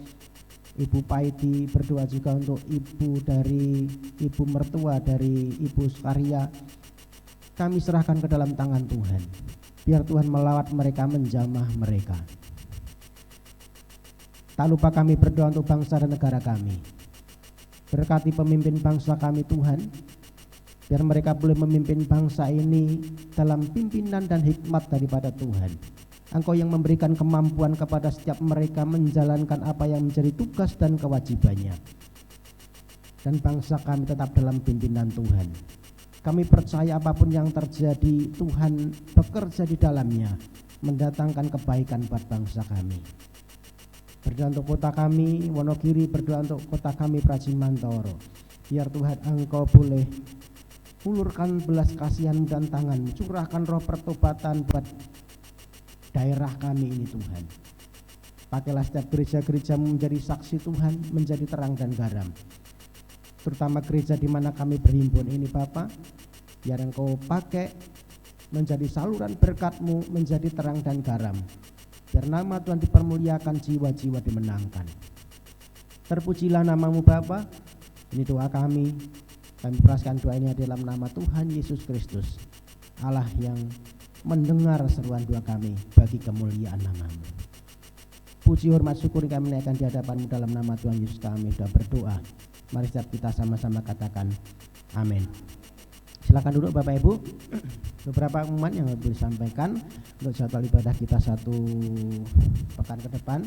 Ibu Paidi, berdoa juga untuk ibu mertua dari Ibu Sukaria. Kami serahkan ke dalam tangan Tuhan. Biar Tuhan melawat mereka, menjamah mereka. Tak lupa kami berdoa untuk bangsa dan negara kami. Berkati pemimpin bangsa kami Tuhan, biar mereka boleh memimpin bangsa ini dalam pimpinan dan hikmat daripada Tuhan. Engkau yang memberikan kemampuan kepada setiap mereka menjalankan apa yang menjadi tugas dan kewajibannya. Dan bangsa kami tetap dalam pimpinan Tuhan. Kami percaya apapun yang terjadi, Tuhan bekerja di dalamnya, mendatangkan kebaikan buat bangsa kami. Berdoa untuk kota kami, Wonogiri, berdoa untuk kota kami, Prajimantoro. Biar Tuhan Engkau boleh ulurkan belas kasihan dan tangan, curahkan roh pertobatan buat daerah kami ini Tuhan. Pakailah setiap gereja-gereja menjadi saksi Tuhan, menjadi terang dan garam. Terutama gereja di mana kami berhimpun ini Bapa, biar Engkau pakai menjadi saluran berkat-Mu, menjadi terang dan garam. Biar nama Tuhan dipermuliakan, jiwa-jiwa dimenangkan. Terpujilah nama-Mu Bapa. Ini doa kami. Kami peraskan doa ini dalam nama Tuhan Yesus Kristus, Allah yang mendengar seruan doa kami bagi kemuliaan nama-Mu. Puji, hormat, syukur kami naikkan di hadapan-Mu dalam nama Tuhan Yesus kami sudah berdoa. Mari setiap kita sama-sama katakan amin. Silakan duduk Bapak Ibu. Beberapa pengumuman yang harus disampaikan untuk jadwal ibadah kita satu pekan ke depan.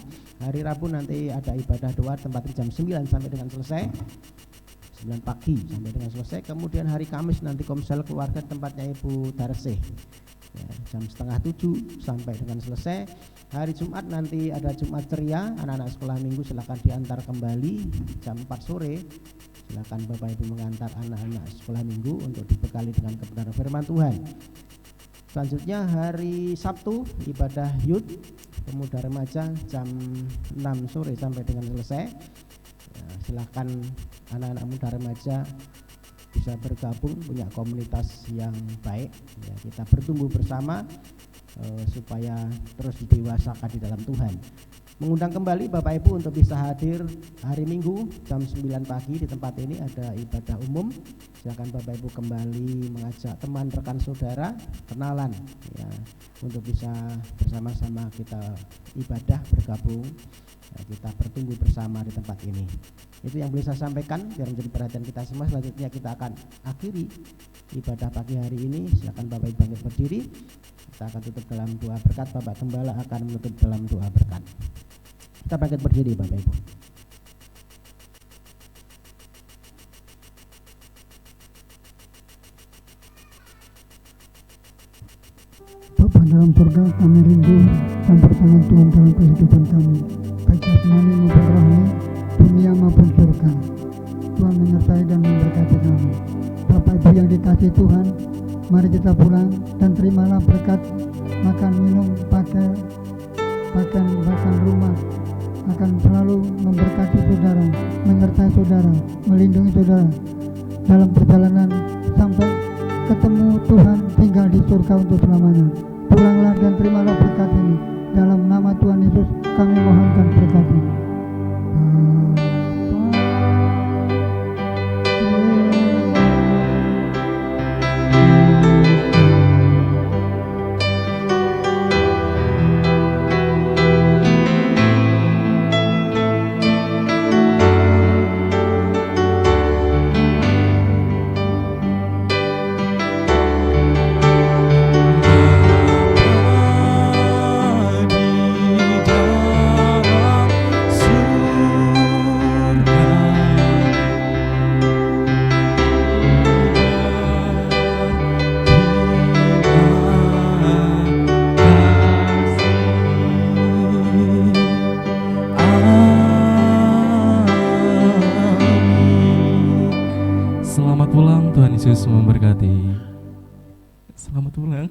Hari Rabu nanti ada ibadah doa tempat jam 9 sampai dengan selesai. 9 pagi sampai dengan selesai. Kemudian hari Kamis nanti komsel keluarga tempatnya Ibu Darsih. Ya, jam 6:30 sampai dengan selesai. Hari Jumat nanti ada Jumat ceria, anak-anak sekolah minggu silakan diantar kembali jam 4 sore. Silakan Bapak Ibu mengantar anak-anak sekolah minggu untuk dibekali dengan kebenaran firman Tuhan. Selanjutnya hari Sabtu ibadah Youth Pemuda Remaja jam 6 sore sampai dengan selesai. Ya, silakan anak-anak muda remaja bisa bergabung, punya komunitas yang baik ya, kita bertumbuh bersama supaya terus didewasakan di dalam Tuhan. Mengundang kembali Bapak Ibu untuk bisa hadir hari Minggu jam 9 pagi di tempat ini ada ibadah umum. Silakan Bapak Ibu kembali mengajak teman, rekan, saudara kenalan ya, untuk bisa bersama-sama kita ibadah, bergabung ya, kita bertumbuh bersama di tempat ini. Itu yang boleh saya sampaikan biar menjadi perhatian kita semua. Selanjutnya kita akan akhiri ibadah pagi hari ini. Silakan Bapak Ibu bangkit berdiri. Kita akan tutup dalam doa berkat. Bapak Gembala akan menutup dalam doa berkat. Kita bangkit berdiri Bapak Ibu. Bapa dalam surga, kami rindu campur tangan Tuhan dalam kehidupan kami, baik jasmani maupun rohani, dunia maupun surga. Tuhan menyertai dan memberkati kami. Bapak Ibu yang dikasihi Tuhan, mari kita pulang dan terimalah berkat makan, minum, pakaian, bahkan rumah akan selalu memberkati saudara, menyertai saudara, melindungi saudara dalam perjalanan sampai ketemu Tuhan tinggal di surga untuk selamanya. Pulanglah dan terimalah berkat ini. Dalam nama Tuhan Yesus kami mohonkan berkat ini. Yesus memberkati. Selamat pulang.